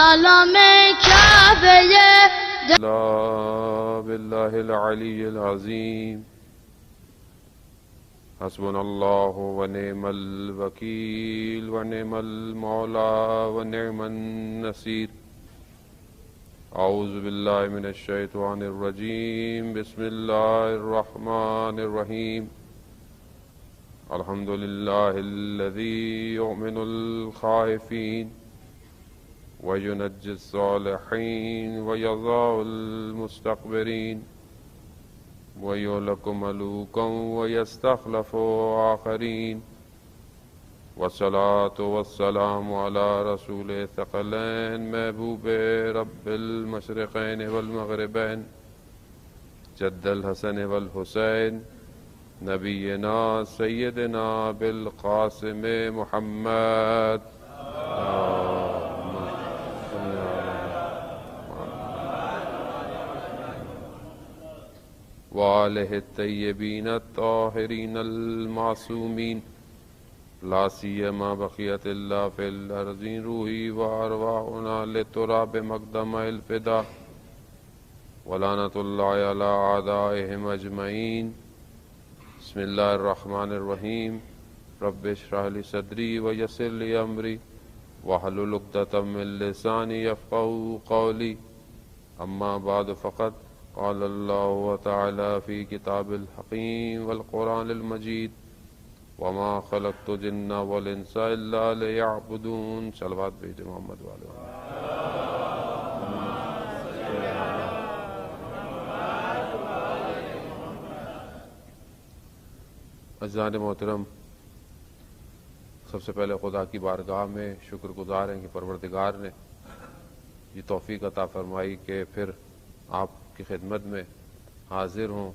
عالم کعبه لا بالله العلی العظیم حسبنا اللہ ونعم الوکیل ونعم المولا ونعم النصیر اعوذ باللہ من الشیطان الرجیم بسم اللہ الرحمن الرحیم الحمد للہ الذی یؤمن الخائفین وينجي الصالحين ويضع المستكبرين ويهلك ملوكا ويستخلف آخرين والصلاة والسلام على رسول الثقلين محبوب رب المشرقين والمغربين جد الحسن والحسين نبينا سيدنا بالقاسم محمد وآلہ الطیبین الطاہرین المعصومین لا سیما بقیت اللہ فی الارض روحی وارواحنا لتراب مقدم الفدا ولعنۃ اللہ علی اعدائہم اجمعین بسم اللہ الرحمن الرحیم رب اشرح لی صدری ویسر لی امری واحلل عقدۃ من لسانی یفقہوا قولی اما بعد فقط قال اللہ تعالی فی کتاب الحکیم والقرآن المجید وما خلقت الجن والانس الا لیعبدون صلوات بیت محمد والے عزیزان محترم، سب سے پہلے خدا کی بارگاہ میں شکر گزار ہیں کہ پروردگار نے یہ توفیق عطا فرمائی کہ پھر آپ کی خدمت میں حاضر ہوں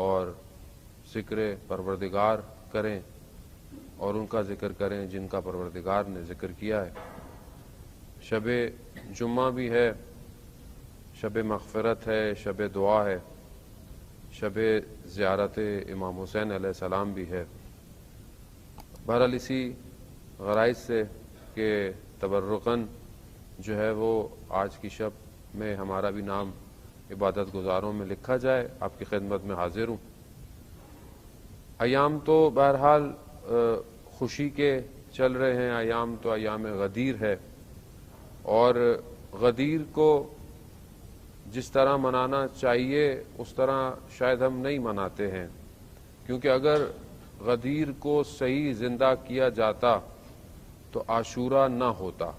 اور ذکر پروردگار کریں اور ان کا ذکر کریں جن کا پروردگار نے ذکر کیا ہے۔ شب جمعہ بھی ہے، شب مغفرت ہے، شب دعا ہے، شب زیارت امام حسین علیہ السلام بھی ہے۔ بہرحال اسی غرائز سے کہ تبرکاً جو ہے وہ آج کی شب میں ہمارا بھی نام عبادت گزاروں میں لکھا جائے، آپ کی خدمت میں حاضر ہوں۔ ایام تو بہرحال خوشی کے چل رہے ہیں، ایام تو ایام غدیر ہے، اور غدیر کو جس طرح منانا چاہیے اس طرح شاید ہم نہیں مناتے ہیں، کیونکہ اگر غدیر کو صحیح زندہ کیا جاتا تو عاشورہ نہ ہوتا۔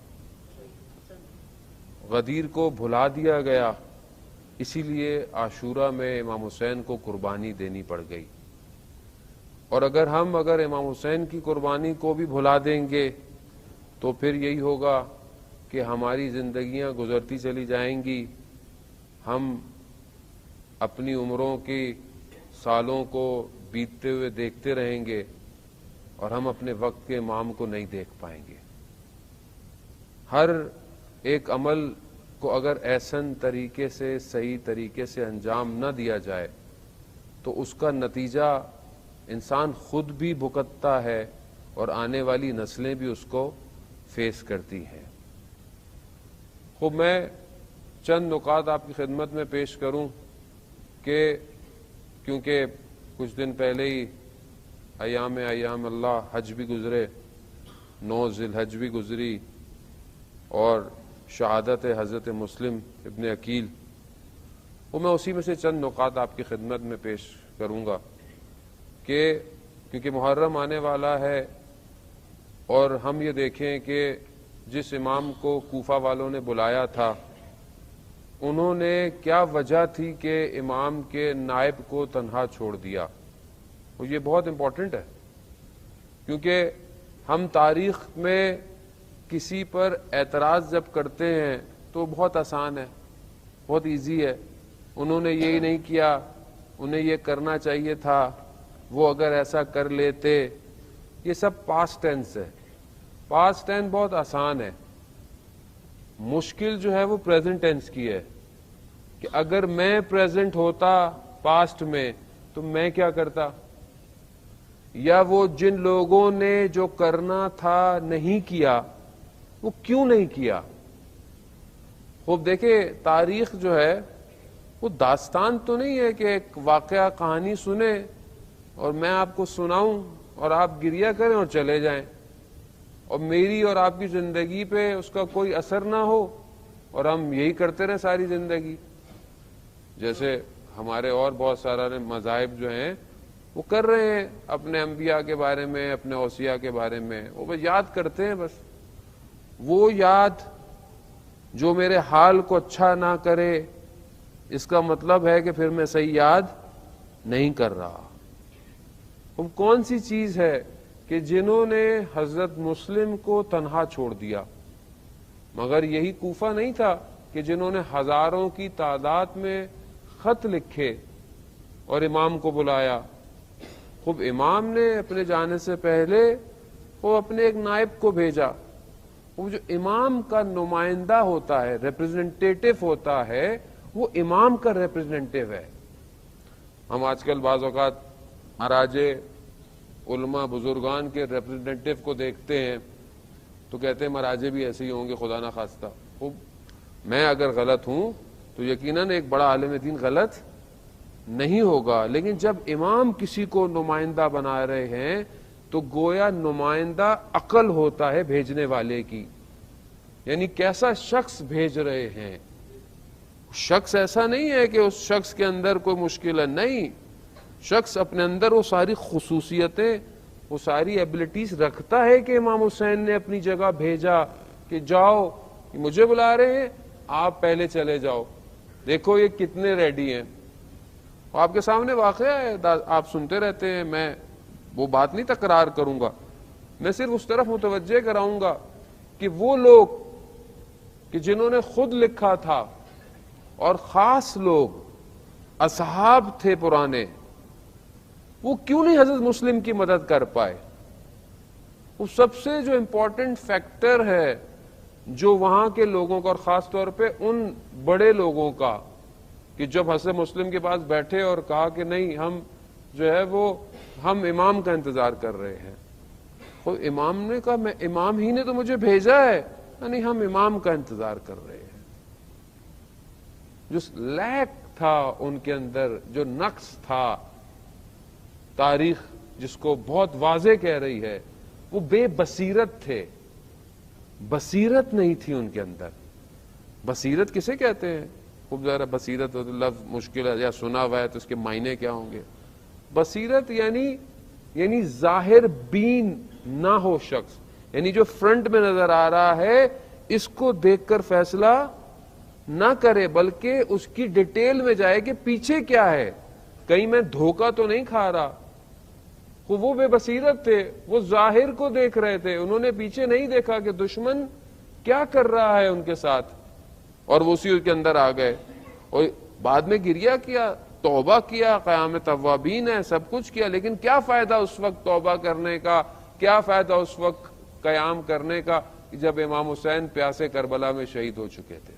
غدیر کو بھلا دیا گیا، اسی لیے عاشورہ میں امام حسین کو قربانی دینی پڑ گئی، اور اگر امام حسین کی قربانی کو بھی بھلا دیں گے تو پھر یہی ہوگا کہ ہماری زندگیاں گزرتی چلی جائیں گی، ہم اپنی عمروں کی سالوں کو بیتتے ہوئے دیکھتے رہیں گے اور ہم اپنے وقت کے امام کو نہیں دیکھ پائیں گے۔ ہر ایک عمل کو اگر احسن طریقے سے، صحیح طریقے سے انجام نہ دیا جائے تو اس کا نتیجہ انسان خود بھی بھگتتا ہے اور آنے والی نسلیں بھی اس کو فیس کرتی ہیں۔ خوب میں چند نکات آپ کی خدمت میں پیش کروں کہ کیونکہ کچھ دن پہلے ہی ایام اللہ حج بھی گزرے، 9 ذی الحج بھی گزری، اور شہادت حضرت مسلم ابن عقیل، وہ میں اسی میں سے چند نکات آپ کی خدمت میں پیش کروں گا کہ کیونکہ محرم آنے والا ہے، اور ہم یہ دیکھیں کہ جس امام کو کوفہ والوں نے بلایا تھا انہوں نے کیا وجہ تھی کہ امام کے نائب کو تنہا چھوڑ دیا، اور یہ بہت امپورٹنٹ ہے، کیونکہ ہم تاریخ میں کسی پر اعتراض جب کرتے ہیں تو بہت آسان ہے، بہت ایزی ہے، انہوں نے یہی نہیں کیا، انہیں یہ کرنا چاہیے تھا، وہ اگر ایسا کر لیتے، یہ سب پاسٹ ٹینس ہے۔ پاسٹ ٹینس بہت آسان ہے، مشکل جو ہے وہ پریزنٹ ٹینس کی ہے، کہ اگر میں پریزنٹ ہوتا پاسٹ میں تو میں کیا کرتا، یا وہ جن لوگوں نے جو کرنا تھا نہیں کیا وہ کیوں نہیں کیا، خوب دیکھیں تاریخ جو ہے وہ داستان تو نہیں ہے کہ ایک واقعہ کہانی سنیں اور میں آپ کو سناؤں اور آپ گریہ کریں اور چلے جائیں اور میری اور آپ کی زندگی پہ اس کا کوئی اثر نہ ہو اور ہم یہی کرتے رہیں ساری زندگی. جیسے ہمارے اور بہت سارے مذاہب جو ہیں وہ کر رہے ہیں اپنے انبیاء کے بارے میں, اپنے اوصیاء کے بارے میں, وہ بس یاد کرتے ہیں. بس وہ یاد جو میرے حال کو اچھا نہ کرے اس کا مطلب ہے کہ پھر میں صحیح یاد نہیں کر رہا. وہ کون سی چیز ہے کہ جنہوں نے حضرت مسلم کو تنہا چھوڑ دیا, مگر یہی کوفہ نہیں تھا کہ جنہوں نے ہزاروں کی تعداد میں خط لکھے اور امام کو بلایا. خوب امام نے اپنے جانے سے پہلے وہ اپنے ایک نائب کو بھیجا. وہ جو امام کا نمائندہ ہوتا ہے, ریپرزنٹیٹو ہوتا ہے, وہ امام کا ریپرزنٹیٹو ہے. ہم آج کل بعض اوقات مراجع علماء بزرگان کے ریپرزنٹیٹو کو دیکھتے ہیں تو کہتے ہیں مراجع بھی ایسے ہی ہوں گے خدا نہ خواستہ. خوب میں اگر غلط ہوں تو یقیناً ایک بڑا عالم دین غلط نہیں ہوگا, لیکن جب امام کسی کو نمائندہ بنا رہے ہیں تو گویا نمائندہ عقل ہوتا ہے بھیجنے والے کی, یعنی کیسا شخص بھیج رہے ہیں. شخص ایسا نہیں ہے کہ اس شخص کے اندر کوئی مشکل ہے, نہیں, شخص اپنے اندر وہ ساری خصوصیتیں, وہ ساری ایبلٹیز رکھتا ہے کہ امام حسین نے اپنی جگہ بھیجا کہ جاؤ, مجھے بلا رہے ہیں, آپ پہلے چلے جاؤ, دیکھو یہ کتنے ریڈی ہیں. آپ کے سامنے واقعہ ہے, آپ سنتے رہتے ہیں, میں وہ بات نہیں تکرار کروں گا, میں صرف اس طرف متوجہ کراؤں گا کہ وہ لوگ کہ جنہوں نے خود لکھا تھا اور خاص لوگ اصحاب تھے پرانے, وہ کیوں نہیں حضرت مسلم کی مدد کر پائے. وہ سب سے جو امپورٹنٹ فیکٹر ہے جو وہاں کے لوگوں کا اور خاص طور پہ ان بڑے لوگوں کا, کہ جب حضرت مسلم کے پاس بیٹھے اور کہا کہ نہیں ہم جو ہے وہ ہم امام کا انتظار کر رہے ہیں, تو امام نے کہا میں امام ہی نے تو مجھے بھیجا ہے, یعنی ہم امام کا انتظار کر رہے ہیں. جو لیک تھا ان کے اندر, جو نقص تھا, تاریخ جس کو بہت واضح کہہ رہی ہے, وہ بے بصیرت تھے. بصیرت نہیں تھی ان کے اندر. بصیرت کسے کہتے ہیں؟ خوب ذرا بصیرت لفظ مشکل ہے یا سنا ہوا ہے تو اس کے معنی کیا ہوں گے. بصیرت یعنی ظاہر بین نہ ہو شخص, یعنی جو فرنٹ میں نظر آ رہا ہے اس کو دیکھ کر فیصلہ نہ کرے, بلکہ اس کی ڈیٹیل میں جائے کہ پیچھے کیا ہے, کہیں میں دھوکہ تو نہیں کھا رہا. وہ بے بصیرت تھے, وہ ظاہر کو دیکھ رہے تھے, انہوں نے پیچھے نہیں دیکھا کہ دشمن کیا کر رہا ہے ان کے ساتھ, اور وہ اسی کے اندر آ گئے اور بعد میں گریہ کیا, توبہ کیا, قیام توابین ہے, سب کچھ کیا, لیکن کیا فائدہ اس وقت توبہ کرنے کا, کیا فائدہ اس وقت قیام کرنے کا جب امام حسین پیاسے کربلا میں شہید ہو چکے تھے.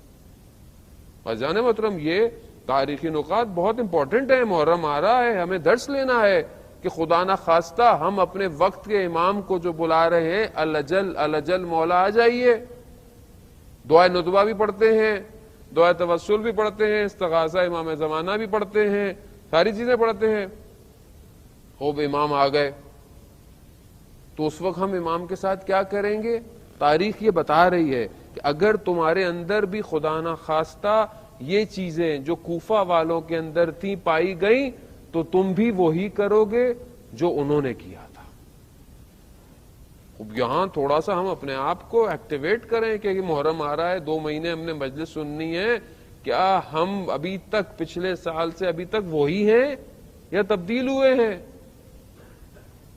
جانے محترم یہ تاریخی نکات بہت امپورٹنٹ ہیں. محرم آ رہا ہے, ہمیں درس لینا ہے کہ خدا نہ خواستہ ہم اپنے وقت کے امام کو جو بلا رہے ہیں, الجل مولا آ جائیے. دعائے ندبہ بھی پڑھتے ہیں, دعائے توسل بھی پڑھتے ہیں, استغاثہ امام زمانہ بھی پڑھتے ہیں, ساری چیزیں پڑھتے ہیں. خوب امام آ گئے تو اس وقت ہم امام کے ساتھ کیا کریں گے؟ تاریخ یہ بتا رہی ہے کہ اگر تمہارے اندر بھی خدا نہ خواستہ یہ چیزیں جو کوفہ والوں کے اندر تھی پائی گئیں تو تم بھی وہی کرو گے جو انہوں نے کیا تھا. اب یہاں تھوڑا سا ہم اپنے آپ کو ایکٹیویٹ کریں کہ محرم آ رہا ہے, 2 مہینے ہم نے مجلس سننی ہے, کیا ہم ابھی تک پچھلے سال سے ابھی تک وہی ہیں یا تبدیل ہوئے ہیں؟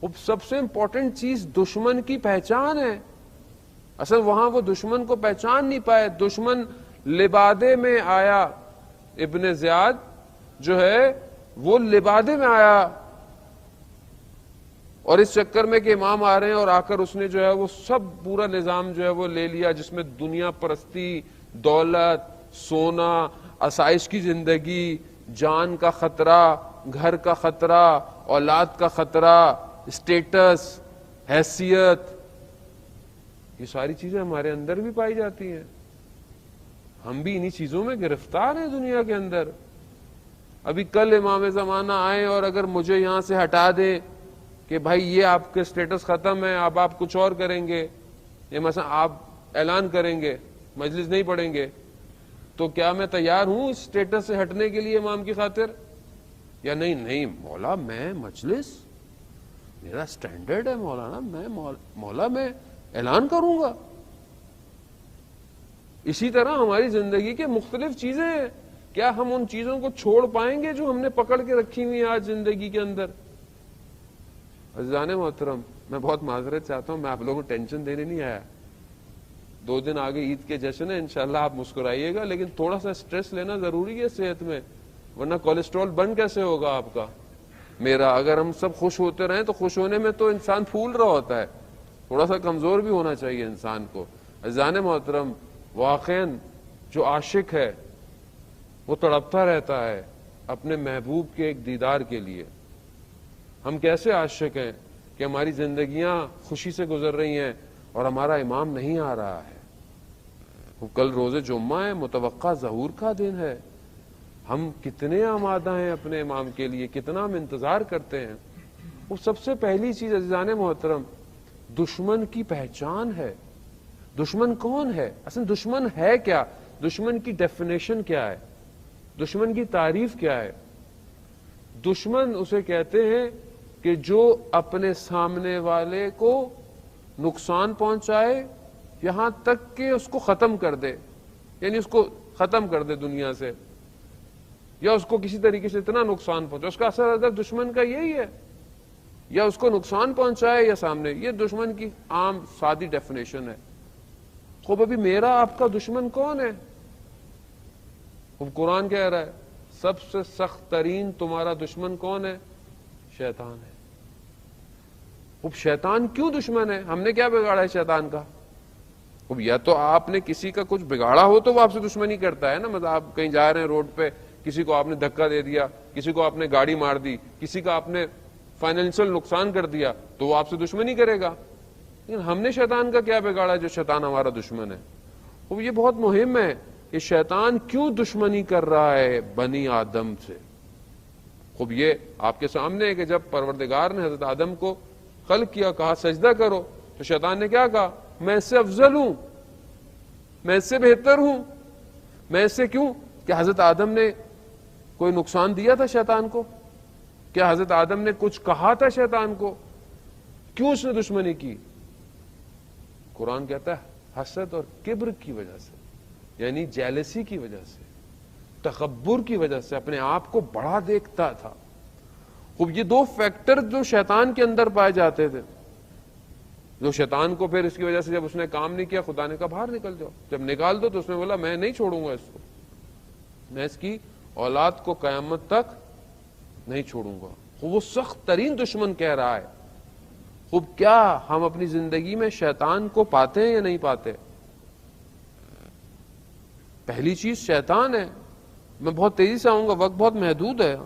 اب سب سے امپورٹنٹ چیز دشمن کی پہچان ہے. اصل وہاں وہ دشمن کو پہچان نہیں پائے. دشمن لبادے میں آیا, ابن زیاد جو ہے وہ لبادے میں آیا, اور اس چکر میں کہ امام آ رہے ہیں اور آ کر اس نے جو ہے وہ سب پورا نظام جو ہے وہ لے لیا, جس میں دنیا پرستی, دولت, سونا, آسائش کی زندگی, جان کا خطرہ, گھر کا خطرہ, اولاد کا خطرہ, اسٹیٹس, حیثیت, یہ ساری چیزیں ہمارے اندر بھی پائی جاتی ہیں. ہم بھی انہی چیزوں میں گرفتار ہیں دنیا کے اندر. ابھی کل امام زمانہ آئے اور اگر مجھے یہاں سے ہٹا دیں کہ بھائی یہ آپ کے سٹیٹس ختم ہے, اب آپ کچھ اور کریں گے, یا مثلا آپ اعلان کریں گے مجلس نہیں پڑھیں گے, تو کیا میں تیار ہوں اس سٹیٹس سے ہٹنے کے لیے امام کی خاطر؟ یا نہیں مولا میں مجلس میرا سٹینڈرڈ ہے مولانا, میں مولا میں اعلان کروں گا. اسی طرح ہماری زندگی کے مختلف چیزیں ہیں, کیا ہم ان چیزوں کو چھوڑ پائیں گے جو ہم نے پکڑ کے رکھی ہوئی آج زندگی کے اندر؟ عزیزان محترم, میں بہت معذرت چاہتا ہوں, میں آپ لوگوں کو ٹینشن دینے نہیں آیا. 2 دن آگے عید کے جشن ہے, انشاءاللہ آپ مسکرائیے گا, لیکن تھوڑا سا سٹریس لینا ضروری ہے صحت میں, ورنہ کولیسٹرول بن کیسے ہوگا آپ کا میرا؟ اگر ہم سب خوش ہوتے رہیں تو خوش ہونے میں تو انسان پھول رہا ہوتا ہے, تھوڑا سا کمزور بھی ہونا چاہیے انسان کو. عزیزان محترم, واقعاً جو عاشق ہے وہ تڑپتا رہتا ہے اپنے محبوب کے ایک دیدار کے لیے. ہم کیسے عاشق ہیں کہ ہماری زندگیاں خوشی سے گزر رہی ہیں اور ہمارا امام نہیں آ رہا ہے. وہ کل روز جمعہ ہے, متوقع ظہور کا دن ہے, ہم کتنے آمادہ ہیں اپنے امام کے لیے, کتنا ہم انتظار کرتے ہیں. وہ سب سے پہلی چیز عزیزان محترم دشمن کی پہچان ہے. دشمن کون ہے؟ اصل دشمن ہے کیا؟ دشمن کی ڈیفینیشن کیا ہے؟ دشمن کی تعریف کیا ہے؟ دشمن اسے کہتے ہیں کہ جو اپنے سامنے والے کو نقصان پہنچائے یہاں تک کہ اس کو ختم کر دے, یعنی اس کو ختم کر دے دنیا سے, یا اس کو کسی طریقے سے اتنا نقصان پہنچائے. اس کا اثر اگر دشمن کا یہی ہے, یا اس کو نقصان پہنچائے یا سامنے. یہ دشمن کی عام سادی ڈیفینیشن ہے. خوب ابھی میرا آپ کا دشمن کون ہے؟ خوب قرآن کہہ رہا ہے سب سے سخت ترین تمہارا دشمن کون ہے؟ شیطان ہے. خوب شیطان کیوں دشمن ہے؟ ہم نے کیا بگاڑا ہے شیطان کا؟ خوب یا تو آپ نے کسی کا کچھ بگاڑا ہو تو وہ آپ سے دشمنی کرتا ہے نا. مطلب آپ کہیں جا رہے ہیں روڈ پہ, کسی کو آپ نے دھکا دے دیا, کسی کو آپ نے گاڑی مار دی, کسی کا آپ نے فائنینشل نقصان کر دیا, تو وہ آپ سے دشمنی کرے گا. لیکن ہم نے شیطان کا کیا بگاڑا جو شیطان ہمارا دشمن ہے؟ خوب یہ بہت مہم ہے کہ شیطان کیوں دشمنی کر رہا ہے بنی آدم سے. خوب یہ آپ کے سامنے ہے کہ جب پروردگار نے حضرت آدم کو خلق کیا, کہا سجدہ کرو, تو شیطان نے کیا کہا؟ میں اس سے افضل ہوں, میں اس سے بہتر ہوں. میں اس سے کیوں؟ کہ حضرت آدم نے کوئی نقصان دیا تھا شیطان کو؟ کیا حضرت آدم نے کچھ کہا تھا شیطان کو؟ کیوں اس نے دشمنی کی؟ قرآن کہتا ہے حسد اور کبر کی وجہ سے, یعنی جیلسی کی وجہ سے, تکبر کی وجہ سے, اپنے آپ کو بڑا دیکھتا تھا. خوب یہ 2 فیکٹر جو شیطان کے اندر پائے جاتے تھے, جو شیطان کو پھر اس کی وجہ سے جب اس نے کام نہیں کیا, خدا نے کہا باہر نکل جاؤ. جب نکال دو تو اس نے بولا میں نہیں چھوڑوں گا اس کو, میں اس کی اولاد کو قیامت تک نہیں چھوڑوں گا. خوب وہ سخت ترین دشمن کہہ رہا ہے. خوب کیا ہم اپنی زندگی میں شیطان کو پاتے ہیں یا نہیں پاتے؟ پہلی چیز شیطان ہے. میں بہت تیزی سے آؤں گا, وقت بہت محدود ہے.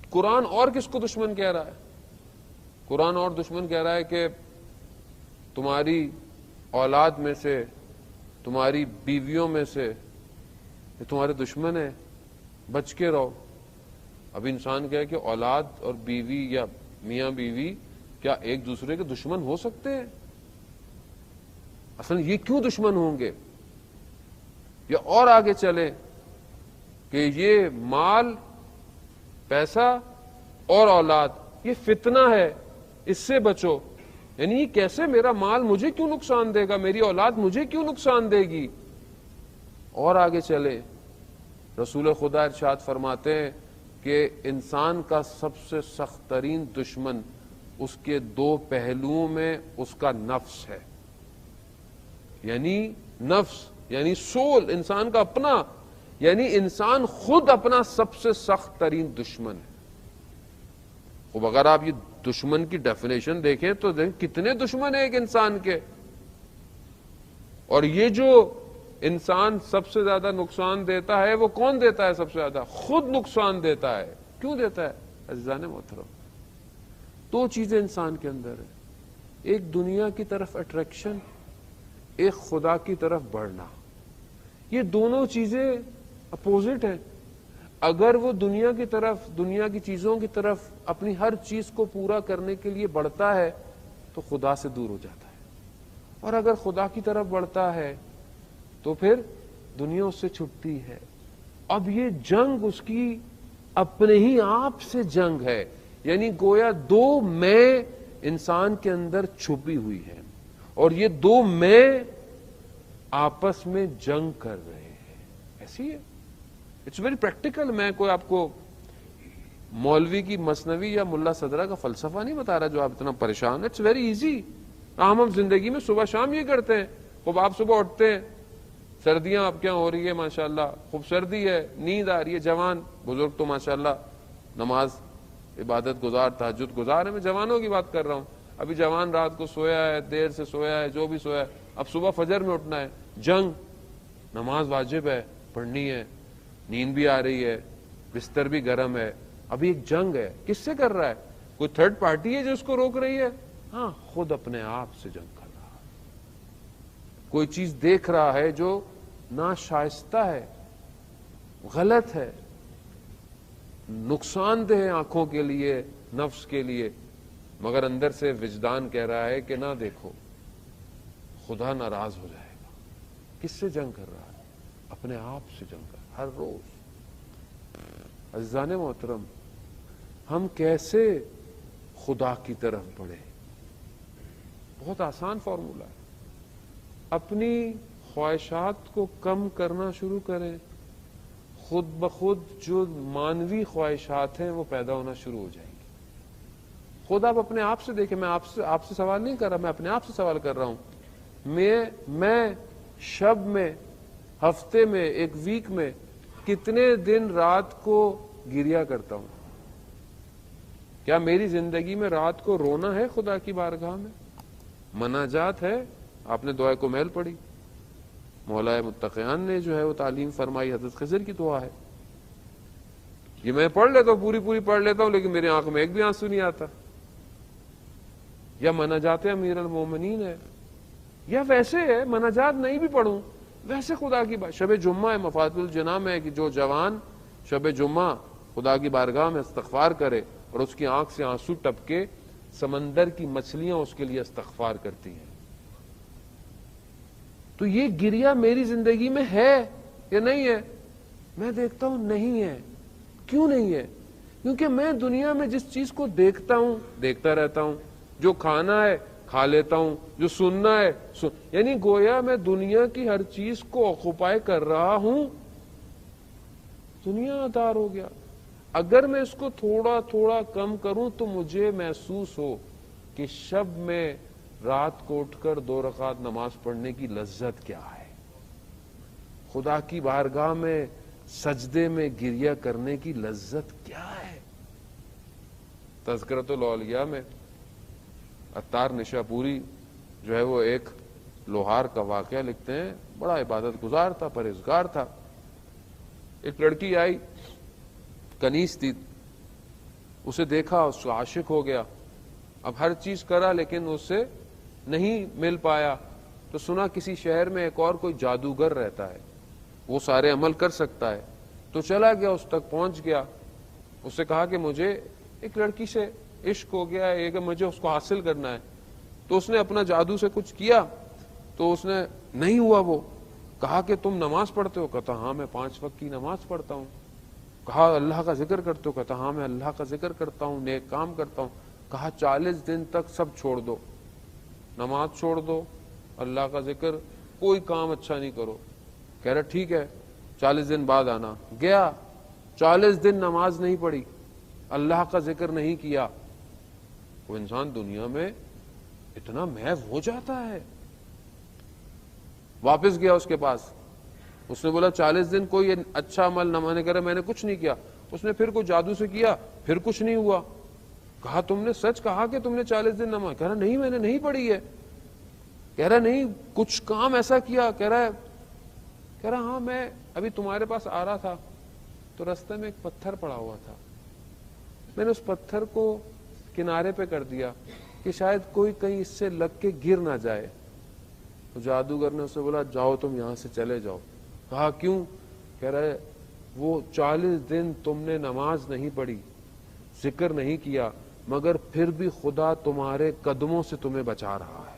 قرآن اور کس کو دشمن کہہ رہا ہے؟ قرآن اور دشمن کہہ رہا ہے کہ تمہاری اولاد میں سے, تمہاری بیویوں میں سے یہ تمہارے دشمن ہے, بچ کے رہو. اب انسان کہے کہ اولاد اور بیوی یا میاں بیوی کیا ایک دوسرے کے دشمن ہو سکتے ہیں؟ اصل یہ کیوں دشمن ہوں گے؟ یا اور آگے چلے کہ یہ مال, پیسہ اور اولاد یہ فتنہ ہے, اس سے بچو. یعنی کیسے میرا مال مجھے کیوں نقصان دے گا, میری اولاد مجھے کیوں نقصان دے گی؟ اور آگے چلے رسول خدا ارشاد فرماتے ہیں کہ انسان کا سب سے سخت ترین دشمن اس کے 2 پہلوؤں میں اس کا نفس ہے. یعنی نفس یعنی سول, انسان کا اپنا, یعنی انسان خود اپنا سب سے سخت ترین دشمن ہے. اب اگر آپ یہ دشمن کی ڈیفینیشن دیکھیں تو کتنے دشمن ہیں ایک انسان کے. اور یہ جو انسان سب سے زیادہ نقصان دیتا ہے وہ کون دیتا ہے سب سے زیادہ؟ خود نقصان دیتا ہے. کیوں دیتا ہے عزیزان محترم؟ 2 چیزیں انسان کے اندر ہیں, ایک دنیا کی طرف اٹریکشن, ایک خدا کی طرف بڑھنا. یہ دونوں چیزیں اپوزٹ ہیں. اگر وہ دنیا کی طرف، دنیا کی چیزوں کی طرف اپنی ہر چیز کو پورا کرنے کے لیے بڑھتا ہے تو خدا سے دور ہو جاتا ہے، اور اگر خدا کی طرف بڑھتا ہے تو پھر دنیا اس سے چھٹتی ہے. اب یہ جنگ اس کی اپنے ہی آپ سے جنگ ہے، یعنی گویا دو میں انسان کے اندر چھپی ہوئی ہے، اور یہ دو میں آپس میں جنگ کر رہے ہیں. ایسی ہے، اٹس ویری پریکٹیکل. میں کوئی آپ کو مولوی کی مثنوی یا ملا صدرہ کا فلسفہ نہیں بتا رہا جو آپ اتنا پریشان. It's very easy. ہم زندگی میں صبح شام یہ کرتے ہیں. خوب آپ صبح اٹھتے ہیں، سردیاں آپ کیا ہو رہی ہے ماشاءاللہ، خوب سردی ہے، نیند آ رہی ہے. جوان بزرگ تو ماشاءاللہ نماز عبادت گزار، تہجد گزار ہے. میں جوانوں کی بات کر رہا ہوں. ابھی جوان رات کو سویا ہے، دیر سے سویا ہے، جو بھی سویا ہے، اب صبح فجر میں اٹھنا ہے. جنگ، نماز واجب ہے، پڑھنی ہے، نیند بھی آ رہی ہے، بستر بھی گرم ہے. ابھی ایک جنگ ہے. کس سے کر رہا ہے؟ کوئی تھرڈ پارٹی ہے جو اس کو روک رہی ہے؟ ہاں، خود اپنے آپ سے جنگ کر رہا ہے. کوئی چیز دیکھ رہا ہے جو ناشائستہ ہے، غلط ہے، نقصان دہ ہے آنکھوں کے لیے، نفس کے لیے، مگر اندر سے وجدان کہہ رہا ہے کہ نہ دیکھو، خدا ناراض ہو جائے گا. کس سے جنگ کر رہا ہے؟ اپنے آپ سے جنگ کر رہا ہے ہر روز. عزیزان محترم، ہم کیسے خدا کی طرف بڑھیں؟ بہت آسان فارمولا ہے. اپنی خواہشات کو کم کرنا شروع کریں. خود بخود جو مانوی خواہشات ہیں وہ پیدا ہونا شروع ہو جائیں گی. خود آپ اپنے آپ سے دیکھیں. میں آپ سے سوال نہیں کر رہا، میں اپنے آپ سے سوال کر رہا ہوں. میں شب میں، ہفتے میں، ایک ویک میں کتنے دن رات کو گریا کرتا ہوں؟ کیا میری زندگی میں رات کو رونا ہے خدا کی بارگاہ میں؟ مناجات ہے. آپ نے دعائے کو میل پڑھی، مولا متقیان نے جو ہے وہ تعلیم فرمائی، حضرت خضر کی دعا ہے. یہ میں پڑھ لیتا ہوں، پوری پڑھ لیتا ہوں، لیکن میری آنکھ میں ایک بھی آنسو نہیں آتا. یا مناجات امیر المومنین ہے، یا ویسے ہے مناجات نہیں بھی پڑھوں ویسے خدا کی بات. شب جمعہ ہے، مفاتح الجنان میں ہے کہ جو جوان شب جمعہ خدا کی بارگاہ میں استغفار کرے اور اس کی آنکھ سے آنسو ٹپکے، سمندر کی مچھلیاں اس کے لیے استغفار کرتی ہیں. تو یہ گریا میری زندگی میں ہے یا نہیں ہے؟ میں دیکھتا ہوں نہیں ہے. کیوں نہیں ہے؟ کیونکہ میں دنیا میں جس چیز کو دیکھتا ہوں دیکھتا رہتا ہوں. جو کھانا ہے کھا لیتا ہوں، جو سننا ہے یعنی گویا میں دنیا کی ہر چیز کو آکوپائی کر رہا ہوں. دنیا دار ہو گیا. اگر میں اس کو تھوڑا تھوڑا کم کروں تو مجھے محسوس ہو کہ شب میں رات کو اٹھ کر 2 رکعت نماز پڑھنے کی لذت کیا ہے، خدا کی بارگاہ میں سجدے میں گریہ کرنے کی لذت کیا ہے. تذکرۃ الاولیاء میں عطار نشاپوری جو ہے وہ ایک لوہار کا واقعہ لکھتے ہیں. بڑا عبادت گزار تھا، پرہیزگار تھا. ایک لڑکی آئی، کنیز تھی، اسے دیکھا، اس کو عاشق ہو گیا. اب ہر چیز کرا لیکن اس سے نہیں مل پایا. تو سنا کسی شہر میں ایک اور کوئی جادوگر رہتا ہے، وہ سارے عمل کر سکتا ہے. تو چلا گیا، اس تک پہنچ گیا. اس سے کہا کہ مجھے ایک لڑکی سے عشق ہو گیا ہے کہ مجھے اس کو حاصل کرنا ہے. تو اس نے اپنا جادو سے کچھ کیا تو اس نے نہیں ہوا. وہ کہا کہ تم نماز پڑھتے ہو؟ کہتا ہاں میں 5 وقت کی نماز پڑھتا ہوں. کہا اللہ کا ذکر کرتے ہو؟ کہتا ہاں میں اللہ کا ذکر کرتا ہوں، نیک کام کرتا ہوں. کہا 40 دن تک سب چھوڑ دو، نماز چھوڑ دو، اللہ کا ذکر، کوئی کام اچھا نہیں کرو. کہہ رہا ٹھیک ہے 40 دن بعد آنا. گیا، 40 دن نماز نہیں پڑھی، اللہ کا ذکر نہیں کیا. وہ انسان دنیا میں اتنا محو ہو جاتا ہے. واپس گیا اس کے پاس. اس نے بولا 40 دن کوئی اچھا عمل نہ مانے، کہہ رہا میں نے کچھ نہیں کیا. اس نے پھر کوئی جادو سے کیا، پھر کچھ نہیں ہوا. کہا تم نے سچ کہا کہ تم نے 40 دن نماز؟ کہہ رہا نہیں میں نے نہیں پڑھی ہے. کہہ رہا نہیں کچھ کام ایسا کیا؟ کہہ رہا ہاں میں ابھی تمہارے پاس آ رہا تھا تو رستے میں ایک پتھر پڑا ہوا تھا، میں نے اس پتھر کو کنارے پہ کر دیا کہ شاید کوئی کہیں اس سے لگ کے گر نہ جائے. تو جادوگر نے اسے بولا جاؤ تم یہاں سے چلے جاؤ. کہا کیوں؟ کہہ رہے وہ 40 دن تم نے نماز نہیں پڑھی، ذکر نہیں کیا، مگر پھر بھی خدا تمہارے قدموں سے تمہیں بچا رہا ہے۔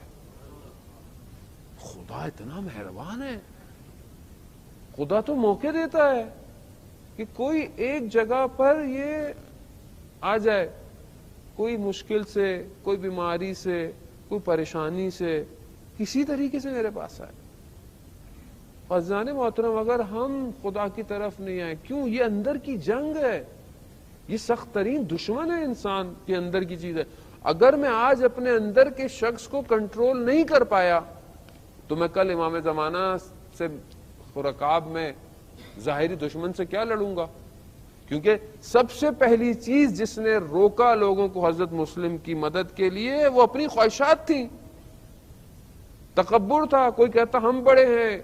خدا اتنا مہربان ہے، خدا تو موقع دیتا ہے کہ کوئی ایک جگہ پر یہ آ جائے، کوئی مشکل سے، کوئی بیماری سے، کوئی پریشانی سے، کسی طریقے سے میرے پاس آئے۔ عزیزان محترم، اگر ہم خدا کی طرف نہیں آئے، کیوں؟ یہ اندر کی جنگ ہے، یہ سخت ترین دشمن ہے انسان کے اندر کی چیز ہے۔ اگر میں آج اپنے اندر کے شخص کو کنٹرول نہیں کر پایا تو میں کل امام زمانہ سے رکاب میں ظاہری دشمن سے کیا لڑوں گا؟ کیونکہ سب سے پہلی چیز جس نے روکا لوگوں کو حضرت مسلم کی مدد کے لیے وہ اپنی خواہشات تھیں، تکبر تھا۔ کوئی کہتا ہم بڑے ہیں،